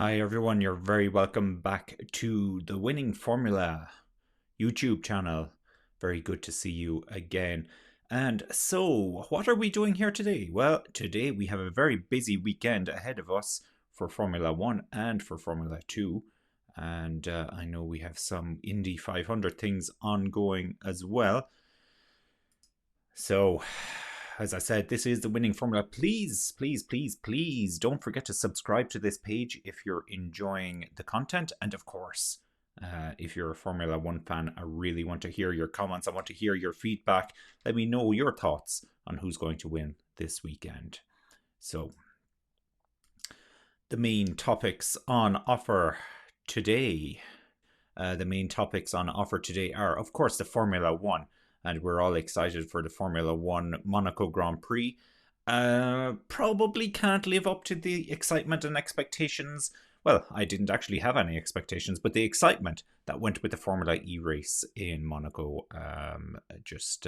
Hi everyone, you're very welcome back to the Winning Formula YouTube channel. Very good to see you again. And so, what are we doing here today? Well, today we have a very busy weekend ahead of us for Formula 1 and for Formula 2. And I know we have some Indy 500 things ongoing as well. So, as I said, this is the Winning Formula. Please, please, please, please don't forget to subscribe to this page if you're enjoying the content. And of course, if you're a Formula 1 fan, I really want to hear your comments. I want to hear your feedback. Let me know your thoughts on who's going to win this weekend. So, the main topics on offer today. Are, of course, the Formula 1. And we're all excited for the Formula 1 Monaco Grand Prix. Probably can't live up to the excitement and expectations. Well, I didn't actually have any expectations, but the excitement that went with the Formula E race in Monaco just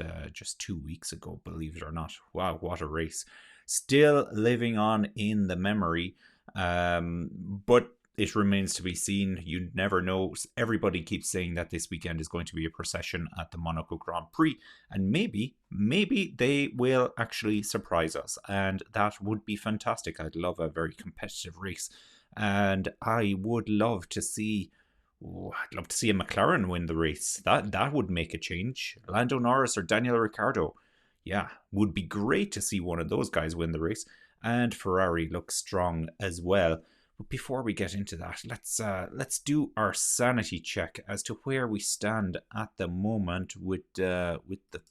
2 weeks ago, believe it or not. Wow, what a race. Still living on in the memory. But it remains to be seen. You never know. Everybody keeps saying that this weekend is going to be a procession at the Monaco Grand Prix. And maybe they will actually surprise us. And that would be fantastic. I'd love a very competitive race. And I would love to see... I'd love to see a McLaren win the race. That would make a change. Lando Norris or Daniel Ricciardo. Yeah, would be great to see one of those guys win the race. And Ferrari looks strong as well. But before we get into that, let's do our sanity check as to where we stand at the moment with the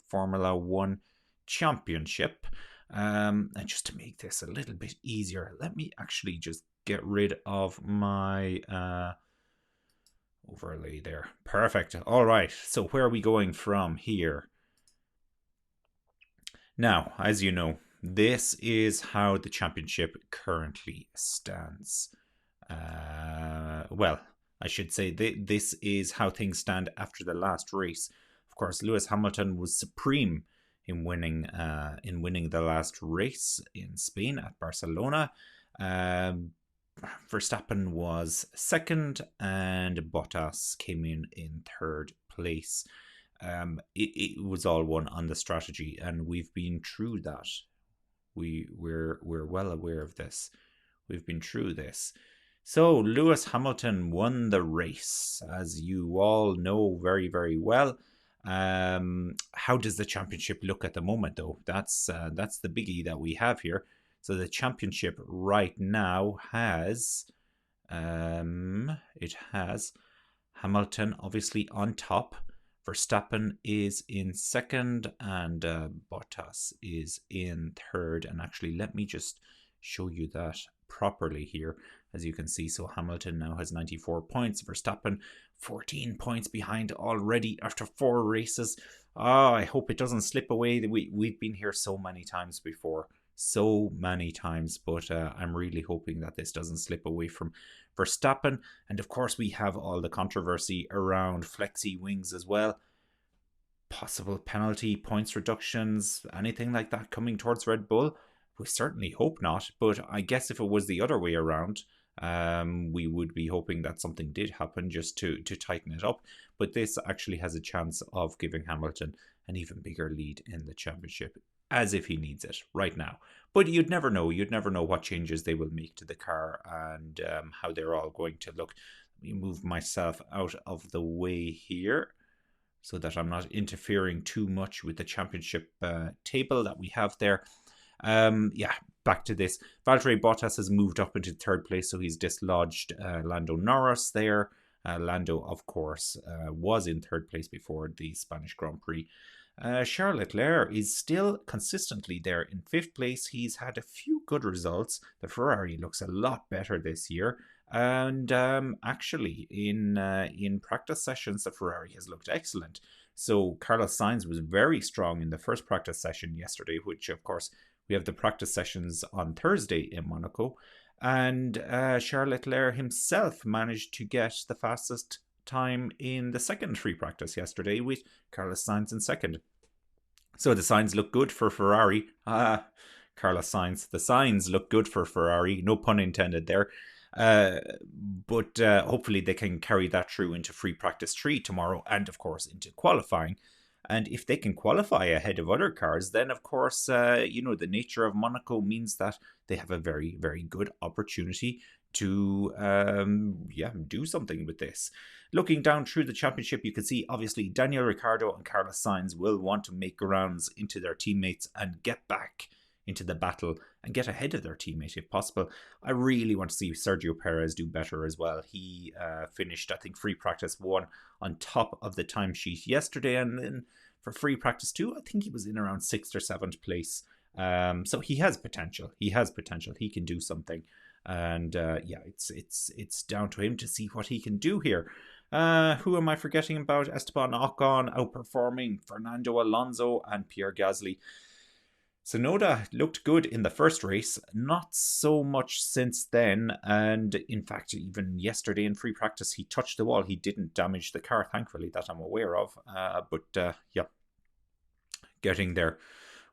Formula 1 Championship. And just to make this a little bit easier, let me actually just get rid of my overlay there. Perfect. All right. So where are we going from here? Now, as you know, this is how the championship currently stands. Well, I should say this is how things stand after the last race. Of course, Lewis Hamilton was supreme in winning the last race in Spain at Barcelona. Verstappen was second, and Bottas came in third place. It was all won on the strategy, and we've been through that. We're well aware of this. We've been through this. So Lewis Hamilton won the race, as you all know very, very well. How does the championship look at the moment, though? That's the biggie that we have here. So the championship right now has Hamilton obviously on top. Verstappen is in second, and Bottas is in third. And actually, let me just show you that properly here. As you can see, so Hamilton now has 94 points. Verstappen 14 points behind already after 4 races. I hope it doesn't slip away. We've been here so many times before. So many times. But I'm really hoping that this doesn't slip away from Verstappen. And of course, we have all the controversy around flexi wings as well. Possible penalty, points reductions, anything like that coming towards Red Bull. We certainly hope not, but I guess if it was the other way around, we would be hoping that something did happen just to tighten it up. But this actually has a chance of giving Hamilton an even bigger lead in the championship, as if he needs it right now. But you'd never know. You'd never know what changes they will make to the car and how they're all going to look. Let me move myself out of the way here so that I'm not interfering too much with the championship table that we have there. Back to this. Valtteri Bottas has moved up into third place, so he's dislodged Lando Norris there. Lando, of course, was in third place before the Spanish Grand Prix. Charles Leclerc is still consistently there in fifth place. He's had a few good results. The Ferrari looks a lot better this year. And actually, in practice sessions, the Ferrari has looked excellent. So Carlos Sainz was very strong in the first practice session yesterday, which, of course, we have the practice sessions on Thursday in Monaco. And Charles Leclerc himself managed to get the fastest time in the second free practice yesterday with Carlos Sainz in second. So the signs look good for Ferrari. Carlos Sainz. The signs look good for Ferrari. No pun intended there. But hopefully they can carry that through into free practice 3 tomorrow, and of course into qualifying. And if they can qualify ahead of other cars, then of course, the nature of Monaco means that they have a very, very good opportunity to do something with this. Looking down through the championship, you can see obviously Daniel Ricciardo and Carlos Sainz will want to make rounds into their teammates and get back into the battle and get ahead of their teammate if possible. I really want to see Sergio Perez do better as well. He finished, I think, free practice 1 on top of the timesheet yesterday, and then for free practice 2, I think he was in around 6th or 7th place. So he has potential. He can do something, and it's down to him to see what he can do here. Who am I forgetting about? Esteban Ocon outperforming Fernando Alonso and Pierre Gasly. Tsunoda looked good in the first race, not so much since then, and in fact even yesterday in free practice he touched the wall. He didn't damage the car, thankfully, that I'm aware of, but getting there.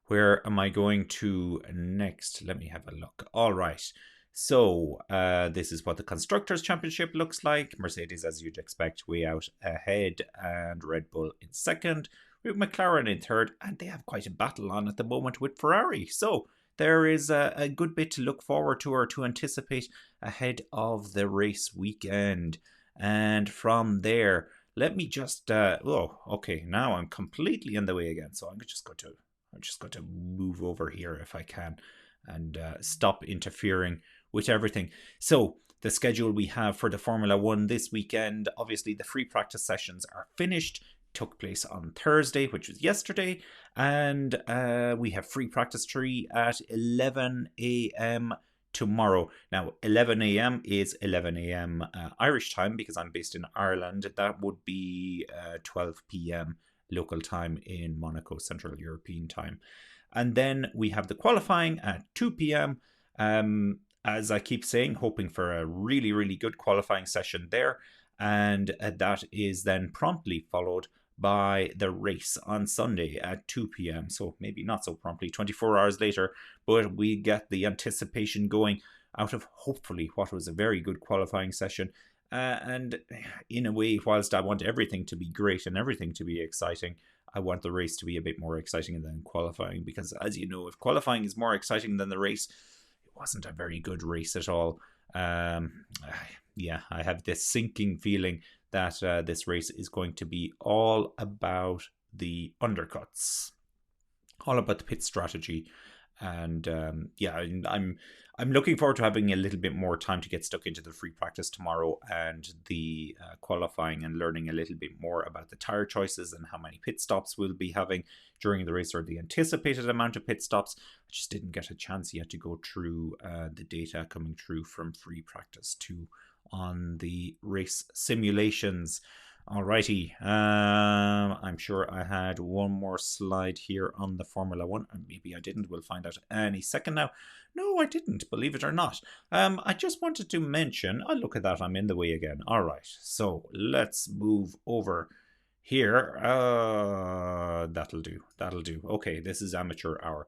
Where am I going to next? Let me have a look. All right, so this is what the Constructors' Championship looks like. Mercedes, as you'd expect, way out ahead, and Red Bull in second. We have McLaren in third, and they have quite a battle on at the moment with Ferrari. So there is a good bit to look forward to or to anticipate ahead of the race weekend. And from there, let me just okay, now I'm completely in the way again. So I'm just going to move over here if I can and stop interfering with everything. So the schedule we have for the Formula 1 this weekend, obviously the free practice sessions are finished. Took place on Thursday, which was yesterday, and we have free practice 3 at 11 a.m. tomorrow. Now 11 a.m. is 11 a.m. Irish time, because I'm based in Ireland. That would be 12 p.m. local time in Monaco, Central European time. And then we have the qualifying at 2 p.m. As I keep saying, hoping for a really, really good qualifying session there, and that is then promptly followed by the race on Sunday at 2 p.m. So maybe not so promptly, 24 hours later, but we get the anticipation going out of hopefully what was a very good qualifying session. And in a way, whilst I want everything to be great and everything to be exciting, I want the race to be a bit more exciting than qualifying, because as you know, if qualifying is more exciting than the race, it wasn't a very good race at all. I have this sinking feeling that this race is going to be all about the undercuts, all about the pit strategy, and I'm looking forward to having a little bit more time to get stuck into the free practice tomorrow and the qualifying, and learning a little bit more about the tire choices and how many pit stops we'll be having during the race, or the anticipated amount of pit stops. I just didn't get a chance yet to go through the data coming through from free practice 2 on the race simulations. Alrighty, I'm sure I had one more slide here on the Formula 1, and maybe I didn't. We'll find out any second now. No, I didn't, believe it or not. I just wanted to mention, oh, look at that, I'm in the way again. Alright, so let's move over here. That'll do. Okay, this is amateur hour.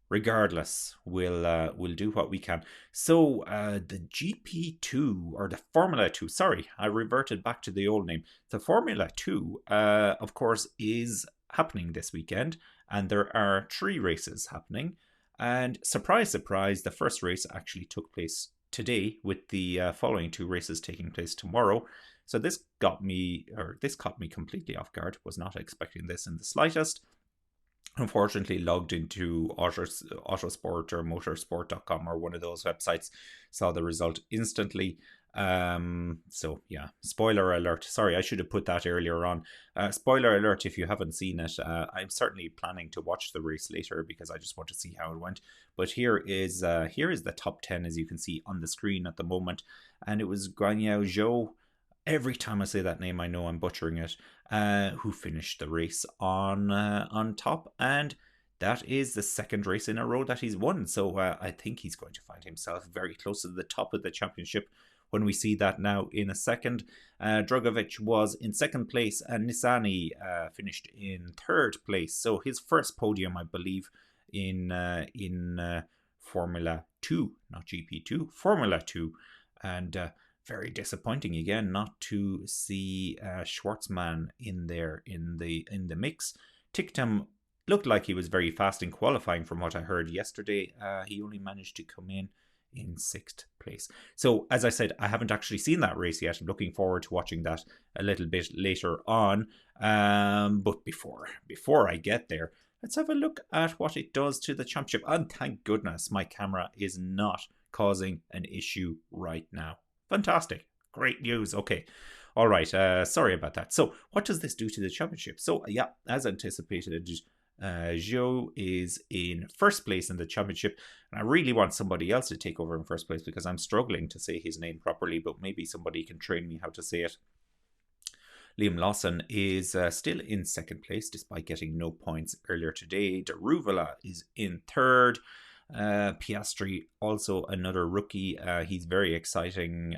Regardless, we'll do what we can. So the GP2, or the Formula 2, sorry, I reverted back to the old name. The Formula 2, of course, is happening this weekend, and there are 3 races happening. And surprise, surprise, the first race actually took place today, with the following 2 races taking place tomorrow. So this caught me completely off guard. Was not expecting this in the slightest. Unfortunately, logged into Autosport or motorsport.com or one of those websites, saw the result instantly. So yeah, spoiler alert. Sorry, I should have put that earlier on. Spoiler alert if you haven't seen it. I'm certainly planning to watch the race later, because I just want to see how it went. But here is the top 10, as you can see on the screen at the moment, and it was Guanyu Zhou. Every time I say that name, I know I'm butchering it. Who finished the race on top, and that is the second race in a row that he's won. So I think he's going to find himself very close to the top of the championship when we see that now in a second. Drugovich was in second place, and Nissany finished in third place. So his first podium, I believe, in Formula 2, not GP2, Formula 2. And very disappointing again not to see Schwartzman in there in the mix. Ticktum looked like he was very fast in qualifying from what I heard yesterday. He only managed to come in 6th place. So as I said, I haven't actually seen that race yet. I'm looking forward to watching that a little bit later on. But before I get there, let's have a look at what it does to the championship. And thank goodness my camera is not causing an issue right now. Fantastic. Great news. Okay. All right. Sorry about that. So what does this do to the championship? So yeah, as anticipated, Zhou is in first place in the championship, and I really want somebody else to take over in first place because I'm struggling to say his name properly, but maybe somebody can train me how to say it. Liam Lawson is still in second place despite getting no points earlier today. Daruvala is in third. Piastri, also another rookie. He's very exciting.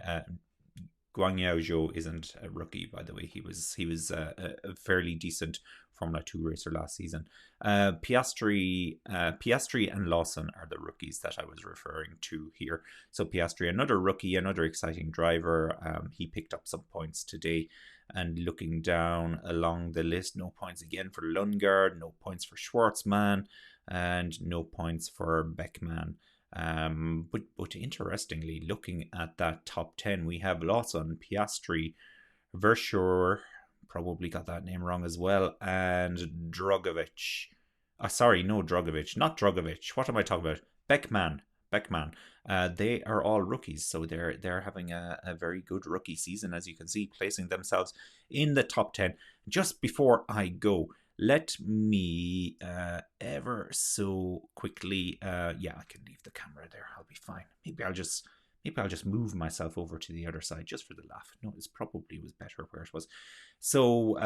Guanyu Zhou isn't a rookie, by the way. He was a fairly decent Formula 2 racer last season. Piastri and Lawson are the rookies that I was referring to here. So Piastri, another rookie, another exciting driver. He picked up some points today. And looking down along the list, no points again for Lundgaard, no points for Schwartzman, and no points for Beckman. But interestingly, looking at that top 10, we have Lawson, Piastri, Verschoor, probably got that name wrong as well, and Drogovic. Not Drogovic. What am I talking about? Beckman. They are all rookies, so they're having a very good rookie season, as you can see, placing themselves in the top 10. Just before I go, let me ever so quickly, yeah, I can leave the camera there. I'll be fine. Maybe I'll just move myself over to the other side just for the laugh. No, it probably was better where it was. So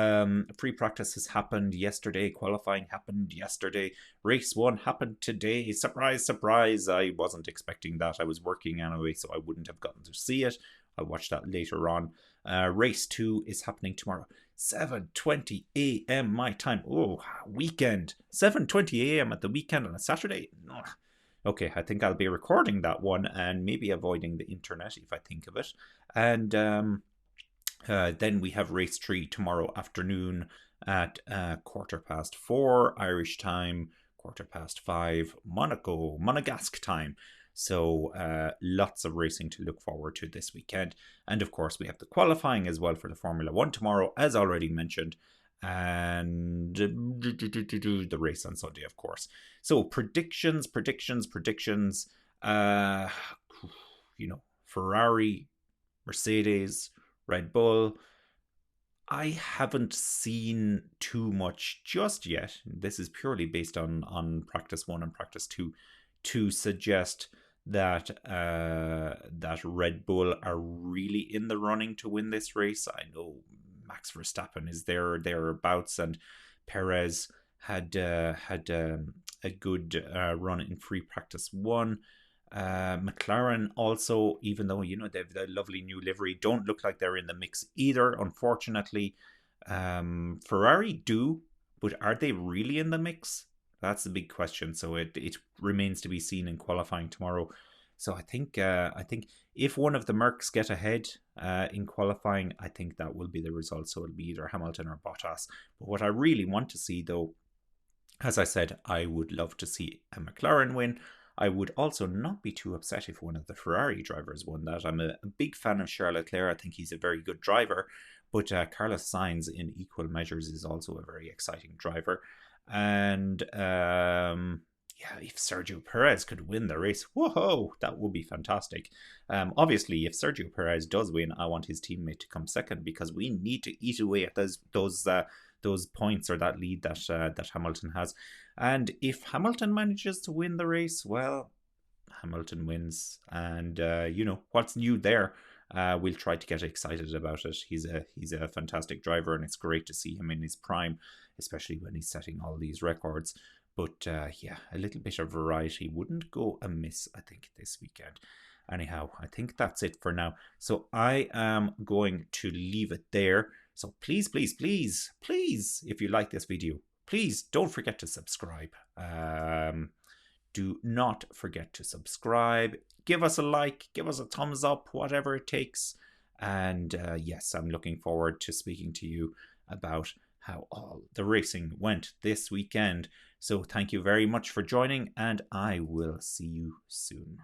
free practice has happened yesterday. Qualifying happened yesterday. Race 1 happened today. Surprise, surprise. I wasn't expecting that. I was working anyway, so I wouldn't have gotten to see it. I'll watch that later on. Race 2 is happening tomorrow. 7:20 a.m. my time. Oh, weekend. 7:20 a.m. at the weekend on a Saturday. Ugh. Okay, I think I'll be recording that one and maybe avoiding the internet if I think of it. And then we have race 3 tomorrow afternoon at 4:15 Irish time, 5:15 Monegasque time. So lots of racing to look forward to this weekend. And of course, we have the qualifying as well for the Formula 1 tomorrow, as already mentioned. And the race on Sunday, of course. So predictions. Ferrari, Mercedes, Red Bull. I haven't seen too much just yet. This is purely based on practice 1 and practice 2 to suggest that that Red Bull are really in the running to win this race. I know Max Verstappen is thereabouts, and Perez had a good run in free practice 1. McLaren also, even though they've the lovely new livery, don't look like they're in the mix either, unfortunately. Ferrari do, but are they really in the mix? That's the big question. So it remains to be seen in qualifying tomorrow. So I think if one of the Mercs get ahead in qualifying, I think that will be the result. So it'll be either Hamilton or Bottas. But what I really want to see, though, as I said, I would love to see a McLaren win. I would also not be too upset if one of the Ferrari drivers won that. I'm a big fan of Charles Leclerc. I think he's a very good driver. But Carlos Sainz in equal measures is also a very exciting driver. And yeah, if Sergio Perez could win the race, whoa, that would be fantastic. Obviously, if Sergio Perez does win, I want his teammate to come second because we need to eat away at those points or that lead that Hamilton has. And if Hamilton manages to win the race, well, Hamilton wins. And what's new there? We'll try to get excited about it. He's a fantastic driver, and it's great to see him in his prime, especially when he's setting all these records. But yeah, a little bit of variety wouldn't go amiss, I think, this weekend. Anyhow, I think that's it for now. So I am going to leave it there. So please, if you like this video, please don't forget to subscribe. Do not forget to subscribe. Give us a like, give us a thumbs up, whatever it takes. And yes, I'm looking forward to speaking to you about how all the racing went this weekend. So thank you very much for joining, and I will see you soon.